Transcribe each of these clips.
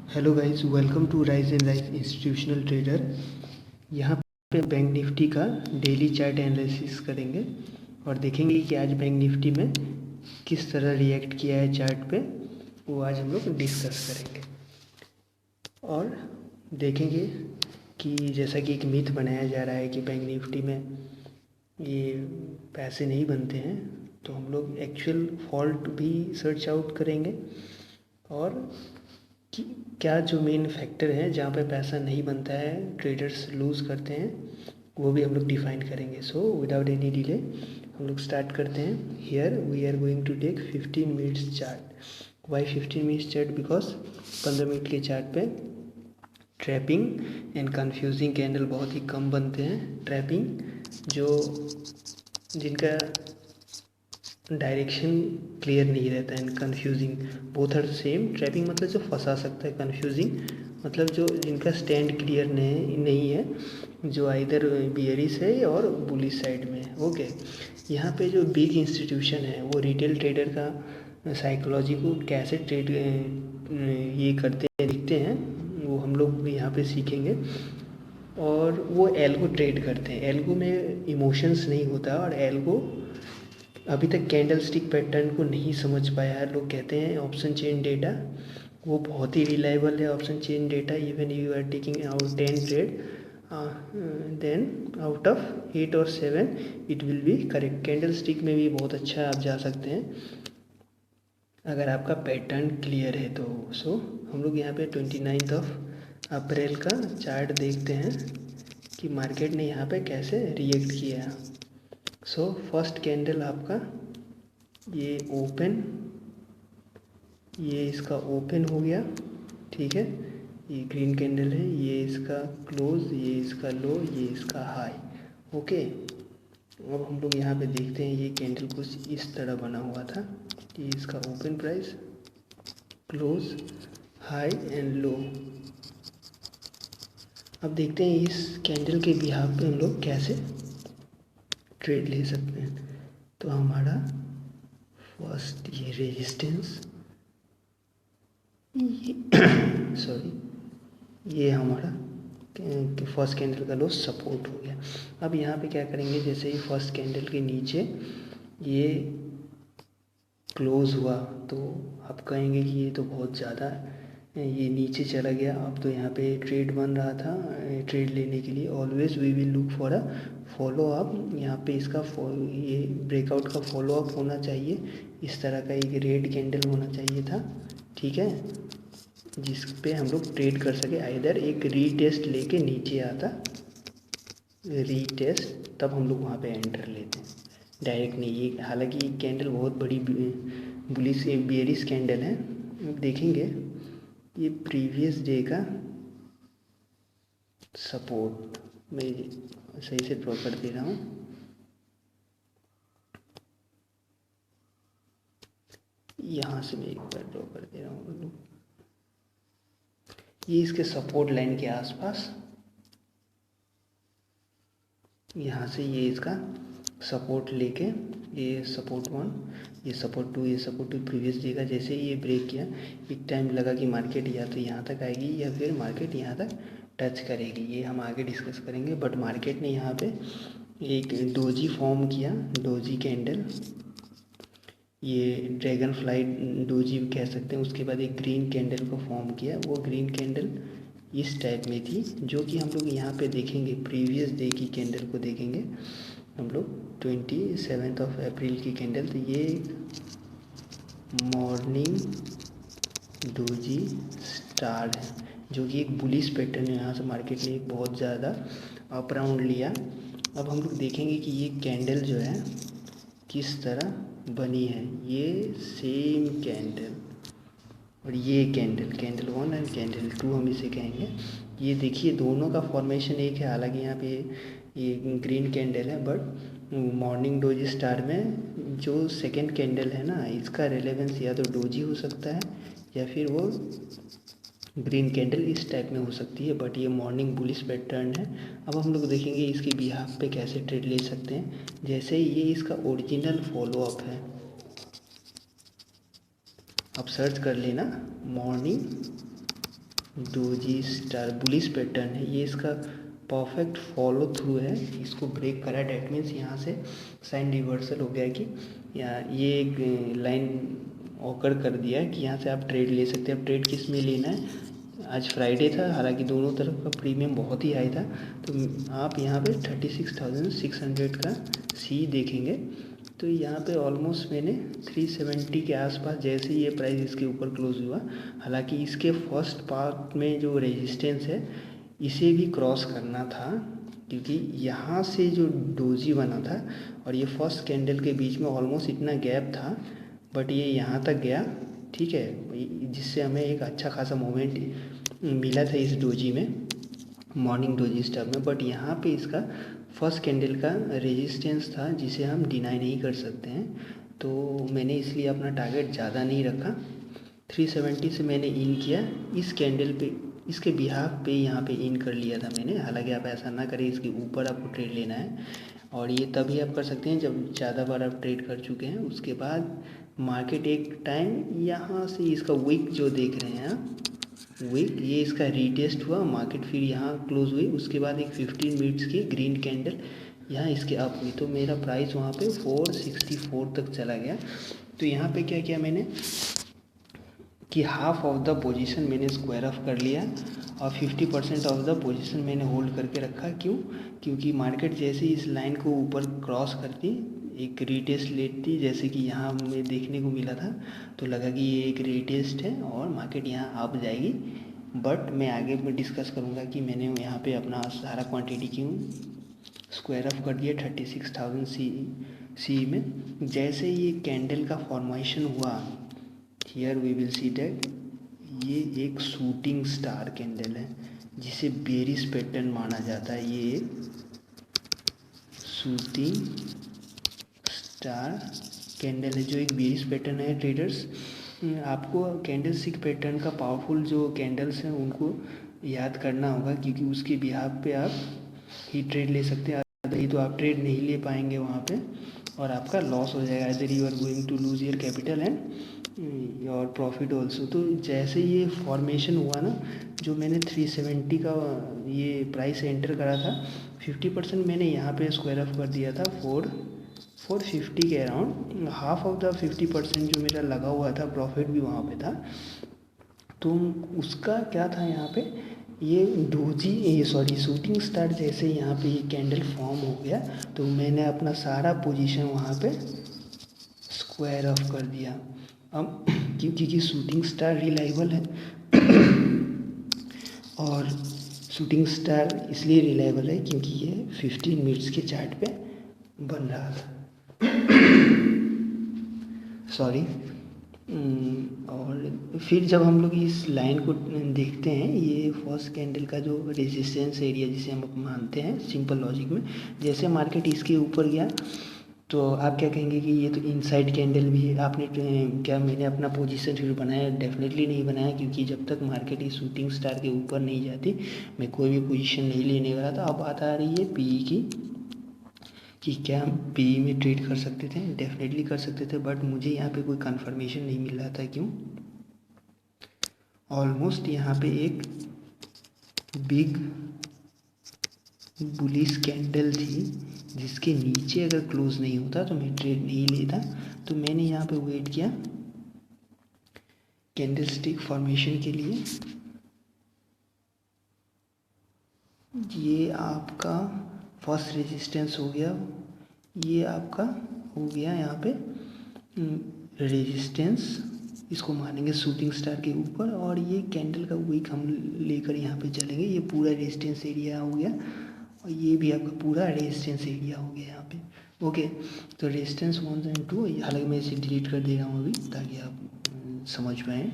Hello guys, welcome to rise and rise institutional trader. यहाँ पे bank Nifty का daily chart analysis करेंगे और देखेंगे कि आज बैंक निफ्टी में किस तरह रिएक्ट किया है चार्ट पे, वो आज हम लोग डिस्कस करेंगे। और देखेंगे कि जैसा कि एक मिथ बनाया जा रहा है कि बैंक निफ्टी में ये पैसे नहीं बनते हैं, तो हम लोग एक्चुअल फॉल्ट भी सर्च आउट करेंगे और कि क्या जो मेन फैक्टर है जहाँ पे पैसा नहीं बनता है, ट्रेडर्स लूज़ करते हैं, वो भी हम लोग डिफाइन करेंगे। सो विदाउट एनी डिले हम लोग स्टार्ट करते हैं। Here we are going to take 15 minutes chart. Why 15 minutes chart? Because 15 minute के चार्ट पे ट्रैपिंग एंड कन्फ्यूजिंग कैंडल बहुत ही कम बनते हैं। ट्रैपिंग जो जिनका डायरेक्शन क्लियर नहीं रहता है, confusing both are same. Trapping मतलब जो फंसा सकता है, कन्फ्यूजिंग मतलब जो जिनका स्टैंड क्लियर नहीं है, जो आइदर बियरिश है और बुलिश साइड में है। ओके, यहाँ पे जो बिग इंस्टीट्यूशन है वो रिटेल ट्रेडर का साइकोलॉजी को कैसे ट्रेड ये करते हैं, दिखते हैं, वो हम लोग यहाँ पे सीखेंगे। और वो एल्गो ट्रेड करते हैं। एल्गो में इमोशंस नहीं होता और एल्गो अभी तक कैंडल स्टिक पैटर्न को नहीं समझ पाया है। लोग कहते हैं ऑप्शन चेन डेटा वो बहुत ही रिलायबल है। Option chain data even you are taking out 10 trade, then out of 8 और 7 it will be correct. Candle stick में भी बहुत अच्छा आप जा सकते हैं अगर आपका पैटर्न क्लियर है तो। सो हम लोग यहाँ पे 29 अप्रैल का चार्ट देखते हैं कि मार्केट ने यहाँ पे कैसे रिएक्ट किया। सो फर्स्ट कैंडल आपका ये ओपन, ये इसका ओपन हो गया, ठीक है, ये ग्रीन कैंडल है, ये इसका क्लोज, ये इसका लो, ये इसका हाई। ओके, अब हम लोग यहाँ पे देखते हैं ये कैंडल कुछ इस तरह बना हुआ था। ये इसका open price, close, high and low. अब देखते हैं इस कैंडल के बिहाफ पे हम लोग कैसे ट्रेड ले सकते हैं। तो हमारा फर्स्ट ये रेजिस्टेंस, सॉरी, ये हमारा फर्स्ट कैंडल का लो सपोर्ट हो गया। अब यहाँ पे क्या करेंगे, जैसे ही फर्स्ट कैंडल के नीचे ये क्लोज हुआ तो आप कहेंगे कि ये तो बहुत ज़्यादा ये नीचे चला गया। अब तो यहाँ पे ट्रेड बन रहा था, ट्रेड लेने के लिए always we will look for a follow up. यहाँ पे इसका ये ब्रेकआउट का फॉलो अप होना चाहिए। इस तरह का एक रेड कैंडल होना चाहिए था, ठीक है, जिस पे हम लोग ट्रेड कर सके। आइदर एक रीटेस्ट लेके नीचे आता, रीटेस्ट, तब हम लोग वहाँ पे एंटर लेते हैं, डायरेक्ट नहीं। ये हालांकि ये कैंडल बहुत बड़ी बुलिश बेयरिश कैंडल है। अब देखेंगे ये प्रीवियस डे का सपोर्ट, मैं सही से ड्रॉ कर दे रहा हूँ। यहाँ से मैं एक बार ड्रॉ कर दे रहा हूँ। ये इसके सपोर्ट लाइन के आसपास, यहाँ से ये इसका सपोर्ट लेके, ये सपोर्ट 1, ये सपोर्ट 2, ये सपोर्ट 2 प्रीवियस डे का जैसे ही ये ब्रेक किया, एक टाइम लगा कि मार्केट या तो यहाँ तक आएगी या फिर मार्केट यहाँ तक टच करेगी। ये हम आगे डिस्कस करेंगे। बट मार्केट ने यहाँ पे एक डोजी फॉर्म किया, डोजी कैंडल, ये ड्रैगन फ्लाई डोजी कह सकते हैं। उसके बाद एक ग्रीन कैंडल को फॉर्म किया। वो ग्रीन कैंडल इस टाइप में थी, जो कि हम लोग यहाँ पे देखेंगे प्रीवियस डे की कैंडल को देखेंगे हम लोग, 27 अप्रैल की कैंडल। तो ये मॉर्निंग डोजी स्टार है, जो कि एक बुलिश पैटर्न है। यहाँ से मार्केट ने एक बहुत ज़्यादा अप राउंड लिया। अब हम लोग देखेंगे कि ये कैंडल जो है किस तरह बनी है। ये सेम कैंडल और ये कैंडल, कैंडल 1 एंड कैंडल 2 हम इसे कहेंगे। ये देखिए दोनों का फॉर्मेशन एक है। हालांकि यहाँ पे ये ग्रीन कैंडल है, बट मॉर्निंग डोजी स्टार में जो सेकंड कैंडल है ना, इसका रेलेवेंस या तो डोजी हो सकता है या फिर वो ग्रीन कैंडल इस टाइप में हो सकती है। बट ये मॉर्निंग बुलिश पैटर्न है। अब हम लोग देखेंगे इसके बिहाफ पे कैसे ट्रेड ले सकते हैं। जैसे ये इसका ओरिजिनल फॉलो अप है, आप सर्च कर लेना morning doji star bullish pattern है, ये इसका परफेक्ट फॉलो थ्रू है, इसको ब्रेक करा। डैट मीन्स यहाँ से साइन रिवर्सल हो गया कि ये एक लाइन ऑकर कर दिया है कि यहाँ से आप ट्रेड ले सकते हैं। अब ट्रेड किस में लेना है, आज फ्राइडे था, हालांकि दोनों तरफ का प्रीमियम बहुत ही हाई था, तो आप यहाँ पे 36,600 का सी देखेंगे। तो यहाँ पे ऑलमोस्ट मैंने 370 के आसपास जैसे ये प्राइस इसके ऊपर क्लोज हुआ, हालांकि इसके फर्स्ट पार्ट में जो रेजिस्टेंस है इसे भी क्रॉस करना था, क्योंकि यहाँ से जो डोजी बना था और ये फर्स्ट कैंडल के बीच में ऑलमोस्ट इतना गैप था, बट ये यहाँ तक गया, ठीक है, जिससे हमें एक अच्छा खासा मोमेंट मिला था इस डोजी में, मॉर्निंग डोजी स्टार में। बट यहाँ पे इसका फर्स्ट कैंडल का रेजिस्टेंस था जिसे हम डिनाई नहीं कर सकते हैं, तो मैंने इसलिए अपना टारगेट ज़्यादा नहीं रखा। 370 से मैंने इन किया, इस कैंडल पे इसके बिहाफ पे यहाँ पे इन कर लिया था मैंने। हालांकि आप ऐसा ना करें, इसके ऊपर आपको ट्रेड लेना है, और ये तभी आप कर सकते हैं जब ज़्यादा बार आप ट्रेड कर चुके हैं। उसके बाद मार्केट एक टाइम यहाँ से इसका वीक जो देख रहे हैं आप, वीक, ये इसका रीटेस्ट हुआ, मार्केट फिर यहाँ क्लोज हुई, उसके बाद एक 15 मिनट्स की ग्रीन कैंडल यहाँ इसके अप हुई, तो मेरा प्राइस वहाँ पे 464 तक चला गया। तो यहाँ पे क्या किया मैंने कि हाफ ऑफ द पोजीशन मैंने स्क्वायर ऑफ कर लिया और 50% ऑफ द पोजीशन मैंने होल्ड करके रखा। क्यों? क्योंकि मार्केट जैसे इस लाइन को ऊपर क्रॉस करती, एक रीटेस्ट लेती, जैसे कि यहाँ हमें देखने को मिला था, तो लगा कि ये एक रीटेस्ट है और मार्केट यहाँ अप जाएगी। बट मैं आगे में डिस्कस करूँगा कि मैंने यहाँ पे अपना सारा क्वांटिटी क्यों स्क्वायर ऑफ कर दिया 36,000 सी में। जैसे ये कैंडल का फॉर्मेशन हुआ, here we will see that ये एक शूटिंग स्टार कैंडल है जिसे बेरिश पैटर्न माना जाता है। ये एक शूटिंग स्टार कैंडल है जो एक बेरिश पैटर्न है। ट्रेडर्स, आपको कैंडल स्टिक पैटर्न का पावरफुल जो कैंडल्स हैं उनको याद करना होगा, क्योंकि उसके बिहाफ पे आप ही ट्रेड ले सकते हैं, नहीं तो आप ट्रेड नहीं ले पाएंगे वहाँ पे और आपका लॉस हो जाएगा। इधर you are going to lose your capital and और प्रॉफिट ऑल्सो। तो जैसे ये फॉर्मेशन हुआ ना, जो मैंने 370 का ये प्राइस एंटर करा था, 50% मैंने यहाँ पे स्क्वायर ऑफ कर दिया था 450 के अराउंड। हाफ ऑफ द 50% जो मेरा लगा हुआ था प्रॉफिट भी वहाँ पे था। तो उसका क्या था, यहाँ पे ये डोजी शूटिंग स्टार जैसे यहाँ पे ये कैंडल फॉर्म हो गया, तो मैंने अपना सारा पोजीशन वहाँ पे स्क्वायर ऑफ कर दिया। अब क्योंकि शूटिंग स्टार रिलायबल है और शूटिंग स्टार इसलिए रिलायबल है क्योंकि ये 15 मिनट्स के चार्ट पे बन रहा था, सॉरी। और फिर जब हम लोग इस लाइन को देखते हैं, ये फर्स्ट कैंडल का जो रेजिस्टेंस एरिया जिसे हम मानते हैं सिंपल लॉजिक में, जैसे मार्केट इसके ऊपर गया तो आप क्या कहेंगे कि ये तो इनसाइड कैंडल भी है। आपने क्या मैंने अपना पोजीशन फिर बनाया? डेफिनेटली नहीं बनाया, क्योंकि जब तक मार्केट इस शूटिंग स्टार के ऊपर नहीं जाती मैं कोई भी पोजीशन नहीं लेने वाला था। अब बात आ रही है पीई की कि क्या हम पीई में ट्रेड कर सकते थे? डेफिनेटली कर सकते थे, बट मुझे यहाँ पे कोई कंफर्मेशन नहीं मिल रहा था। क्यों? ऑलमोस्ट यहाँ पे एक बिग बुलिश कैंडल थी जिसके नीचे अगर क्लोज नहीं होता तो मैं ट्रेड नहीं लेता। तो मैंने यहाँ पे वेट किया कैंडल स्टिक फॉर्मेशन के लिए। ये आपका फर्स्ट रेजिस्टेंस हो गया, ये आपका हो गया यहाँ पे रेजिस्टेंस, इसको मानेंगे शूटिंग स्टार के ऊपर, और ये कैंडल का वीक हम लेकर यहाँ पे चलेंगे। ये पूरा रेजिस्टेंस एरिया हो गया और ये भी आपका पूरा रेजिस्टेंस एरिया हो गया यहाँ पे। ओके, तो रेजिस्टेंस 1 एंड 2, हालांकि मैं इसे डिलीट कर दे रहा हूँ अभी ताकि आप समझ पाएँ।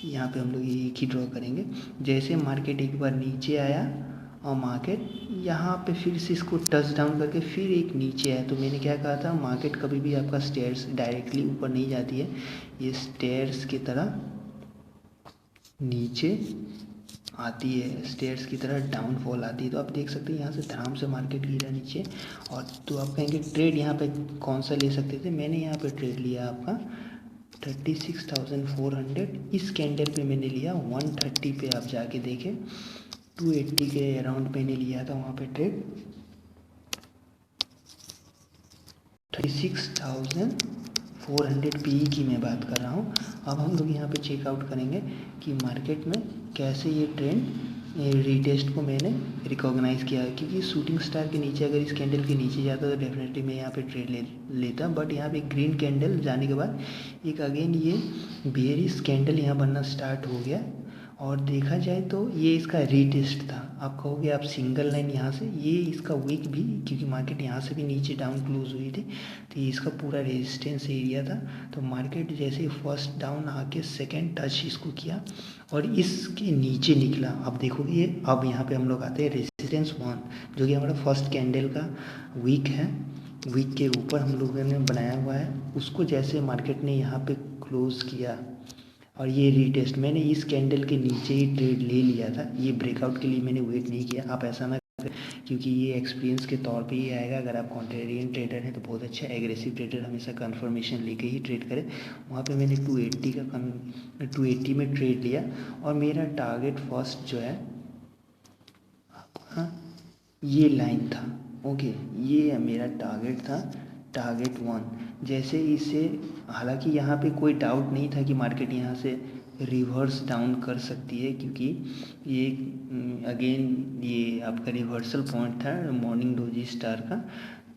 यहाँ पे हम लोग एक ही ड्रॉ करेंगे। जैसे मार्केट एक बार नीचे आया और मार्केट यहाँ पे फिर से इसको टच डाउन करके फिर एक नीचे आया, तो मैंने क्या कहा था, मार्केट कभी भी आपका स्टेयर्स डायरेक्टली ऊपर नहीं जाती है, ये स्टेयर्स की तरह नीचे आती है, स्टेयर्स की तरह डाउनफॉल आती है। तो आप देख सकते हैं यहाँ से धड़ाम से मार्केट गिरा नीचे। और तो आप कहेंगे ट्रेड यहाँ पे कौन सा ले सकते थे? मैंने यहाँ पे ट्रेड लिया आपका 36,400 इस कैंडल पे मैंने लिया। 130 पे आप जाके देखें, 280 के अराउंड मैंने लिया था वहाँ पे ट्रेड। 36,400 पी की मैं बात कर रहा हूँ। अब हम लोग यहाँ पे चेकआउट करेंगे कि मार्केट में कैसे ये ट्रेंड रीटेस्ट को मैंने रिकॉग्नाइज़ किया, क्योंकि शूटिंग स्टार के नीचे अगर इस कैंडल के नीचे जाता तो डेफिनेटली मैं यहाँ पे ट्रेड लेता। बट यहाँ पे ग्रीन कैंडल जाने के बाद एक अगेन ये बेयरिश कैंडल यहाँ बनना स्टार्ट हो गया, और देखा जाए तो ये इसका रीटेस्ट था। आप कहोगे आप सिंगल लाइन यहाँ से, ये इसका वीक भी, क्योंकि मार्केट यहाँ से भी नीचे डाउन क्लोज हुई थी, तो ये इसका पूरा रेजिस्टेंस एरिया था। तो मार्केट जैसे ही फर्स्ट डाउन आके सेकेंड टच इसको किया और इसके नीचे निकला। अब देखोगे ये, अब यहाँ पे हम लोग आते हैं रेजिस्टेंस 1, जो कि हमारा फर्स्ट कैंडल का वीक है। वीक के ऊपर हम लोगों ने बनाया हुआ है, उसको जैसे मार्केट ने यहाँ पे क्लोज किया और ये रीटेस्ट, मैंने इस कैंडल के नीचे ही ट्रेड ले लिया था। ये ब्रेकआउट के लिए मैंने वेट नहीं किया। आप ऐसा ना करें, क्योंकि ये एक्सपीरियंस के तौर पे ही आएगा। अगर आप कॉन्ट्रेरियन ट्रेडर हैं तो बहुत अच्छा, एग्रेसिव ट्रेडर हमेशा कंफर्मेशन लेके ही ट्रेड करें। वहाँ पे मैंने 280 में ट्रेड लिया, और मेरा टारगेट फर्स्ट जो है आपका ये लाइन था। ओके, ये मेरा टारगेट था, टारगेट 1। जैसे इसे, हालांकि यहाँ पे कोई डाउट नहीं था कि मार्केट यहाँ से रिवर्स डाउन कर सकती है, क्योंकि ये अगेन ये आपका रिवर्सल पॉइंट था मॉर्निंग डोजी स्टार का।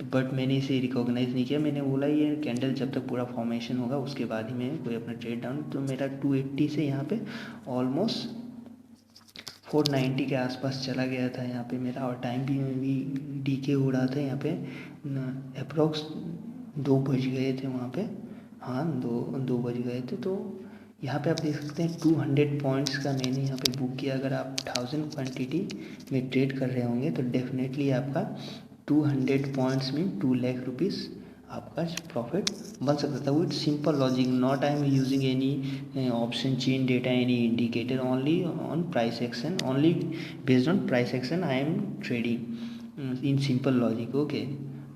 बट मैंने इसे रिकॉग्नाइज़ नहीं किया। मैंने बोला ये कैंडल जब तक पूरा फॉर्मेशन होगा उसके बाद ही मैं कोई अपना ट्रेड डाउन। तो मेरा 280 से यहाँ पे ऑलमोस्ट 490 के आसपास चला गया था यहाँ पे मेरा, और टाइम भी डीके हो रहा था यहाँ पे। अप्रॉक्स 2 बज गए थे वहाँ पे, हाँ 2 बज गए थे। तो यहाँ पे आप देख सकते हैं 200 पॉइंट्स का मैंने यहाँ पे बुक किया। अगर आप 1000 क्वांटिटी में ट्रेड कर रहे होंगे तो डेफिनेटली आपका 200 पॉइंट्स में 2 लाख रुपीज़ आपका प्रॉफिट बन सकता था। With simple logic, not I am using any option chain data, any indicator, only on price action, only based on price action I am trading in simple logic. Okay,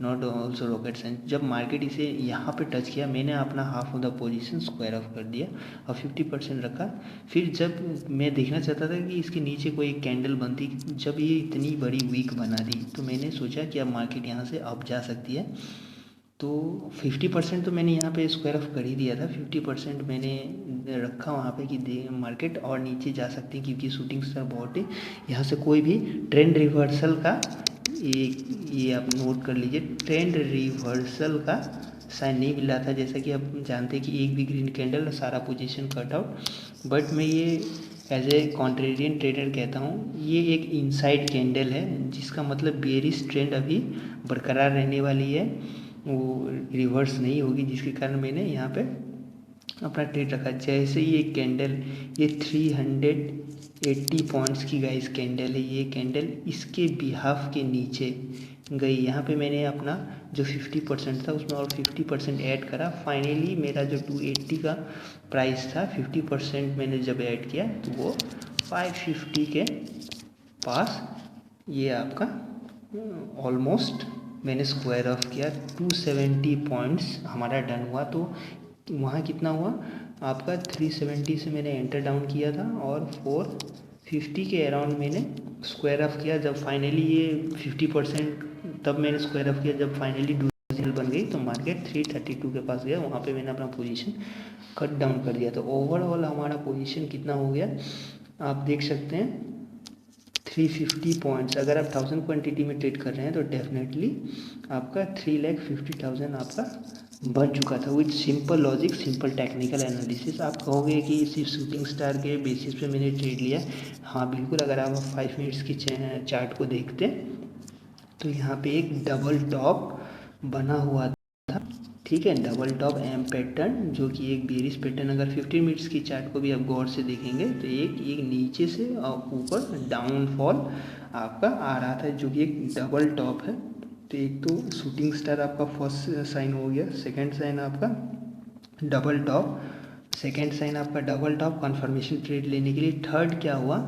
not also rocket science. जब market इसे यहाँ पे touch किया, मैंने अपना half of the position square of कर दिया और 50% रखा। फिर जब मैं देखना चाहता था कि इसके नीचे कोई एक कैंडल बनती, जब ये इतनी बड़ी वीक बना दी तो मैंने सोचा कि अब मार्केट यहाँ से अप जा सकती है। तो 50% तो मैंने यहाँ पे स्क्वायर ऑफ कर ही दिया था, 50% मैंने रखा वहाँ पे कि मार्केट और नीचे जा सकती है, क्योंकि शूटिंग स्टार बहुत है। यहाँ से कोई भी ट्रेंड रिवर्सल का ये आप नोट कर लीजिए, ट्रेंड रिवर्सल का साइन नहीं मिल रहा था। जैसा कि आप जानते हैं कि एक भी ग्रीन कैंडल और सारा पोजीशन कट आउट। बट मैं ये एज ए कॉन्ट्रेरियन ट्रेडर कहता हूँ, ये एक इनसाइड कैंडल है, जिसका मतलब बेयरिश ट्रेंड अभी बरकरार रहने वाली है, वो रिवर्स नहीं होगी, जिसके कारण मैंने यहाँ पे अपना ट्रेड रखा। जैसे ये कैंडल, ये 380 पॉइंट्स की गाइस कैंडल है, ये कैंडल इसके बिहाफ के नीचे गई। यहाँ पे मैंने अपना जो 50% था उसमें और 50% ऐड करा। फाइनली मेरा जो 280 का प्राइस था, 50% मैंने जब ऐड किया तो वो 550 के पास ये आपका ऑलमोस्ट मैंने स्क्वायर ऑफ किया। 270 पॉइंट्स हमारा डन हुआ। तो वहाँ कितना हुआ आपका, 370 से मैंने एंटर डाउन किया था और 450 के अराउंड मैंने स्क्वायर ऑफ किया। जब फाइनली ये 50% तब मैंने स्क्वायर ऑफ किया, जब फाइनली डूजल बन गई तो मार्केट 332 के पास गया। वहाँ पे मैंने अपना पोजीशन कट डाउन कर दिया। तो ओवरऑल हमारा पोजीशन कितना हो गया आप देख सकते हैं, 350 पॉइंट्स। अगर आप 1000 क्वांटिटी में ट्रेड कर रहे हैं तो डेफिनेटली आपका 3,50,000 आपका बन चुका था with simple logic, simple technical analysis. आप कहोगे कि सिर्फ शूटिंग स्टार के बेसिस पे मैंने ट्रेड लिया। हाँ बिल्कुल, अगर आप 5 मिनट्स की चार्ट को देखते तो यहाँ पे एक डबल टॉप बना हुआ था, ठीक है, डबल टॉप एम पैटर्न, जो कि एक बेरिश पैटर्न। अगर 15 मिनट्स की चार्ट को भी आप गौर से देखेंगे तो एक नीचे से ऊपर डाउनफॉल आपका आ रहा था, जो कि एक डबल टॉप है। तो एक तो शूटिंग स्टार आपका फर्स्ट साइन हो गया, सेकंड साइन आपका डबल टॉप, सेकंड साइन आपका डबल टॉप कन्फर्मेशन ट्रेड लेने के लिए। थर्ड क्या हुआ,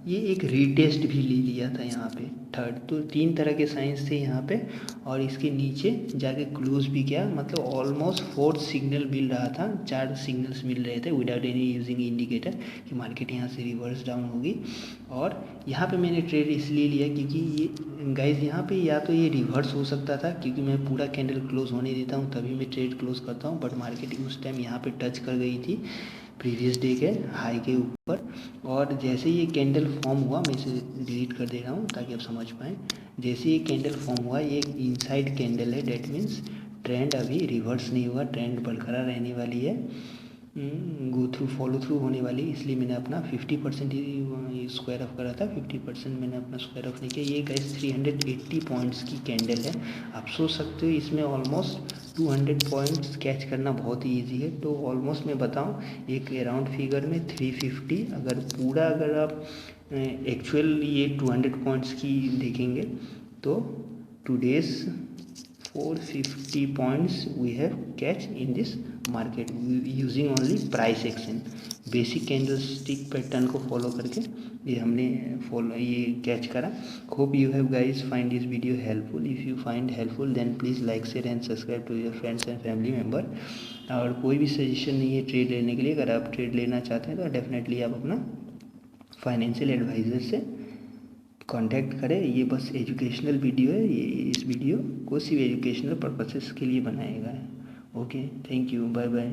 ये एक रीटेस्ट भी ले लिया था यहाँ पे थर्ड। तो 3 तरह के साइंस थे यहाँ पे, और इसके नीचे जाके क्लोज भी किया, मतलब ऑलमोस्ट 4th सिग्नल मिल रहा था, 4 सिग्नल्स मिल रहे थे विदाउट एनी यूजिंग इंडिकेटर कि मार्केट यहाँ से रिवर्स डाउन होगी। और यहाँ पे मैंने ट्रेड इसलिए लिया क्योंकि ये गाइज यहाँ पे या तो ये रिवर्स हो सकता था, क्योंकि मैं पूरा कैंडल क्लोज होने देता हूँ तभी मैं ट्रेड क्लोज करता हूँ, बट मार्केट उस टाइम यहाँ पे टच कर गई थी प्रीवियस डे के हाई के ऊपर। और जैसे ये कैंडल फॉर्म हुआ, मैं इसे डिलीट कर दे रहा हूँ ताकि आप समझ पाएँ। जैसे ये कैंडल फॉर्म हुआ, ये एक इनसाइड कैंडल है, डेट मीन्स ट्रेंड अभी रिवर्स नहीं हुआ, ट्रेंड बरकरार रहने वाली है, गो थ्रू फॉलो थ्रू होने वाली। इसलिए मैंने अपना 50% ही स्क्वायर ऑफ करा था, 50% मैंने अपना स्क्वायर ऑफ नहीं किया। ये गाइस 380 पॉइंट्स की कैंडल है। आप सोच सकते हो इसमें ऑलमोस्ट 200 पॉइंट्स कैच करना बहुत ही ईजी है। तो ऑलमोस्ट मैं बताऊं, एक अराउंड फिगर में 350, अगर पूरा अगर आप एक्चुअल ये 200 पॉइंट्स की देखेंगे तो today's 450 points we have catch in this market using only price action। Basic candlestick pattern को फॉलो करके ये हमने ये कैच करा। Hope you have guys find this video helpful. If you find helpful then please like share and subscribe to your friends and family member. और कोई भी suggestion नहीं है ट्रेड लेने के लिए, अगर आप ट्रेड लेना चाहते हैं तो डेफिनेटली आप अपना फाइनेंशियल एडवाइज़र से कांटेक्ट करें। ये बस एजुकेशनल वीडियो है, ये इस वीडियो को सिर्फ एजुकेशनल पर्पसेस के लिए बनाया गया है। Okay, thank you, bye bye.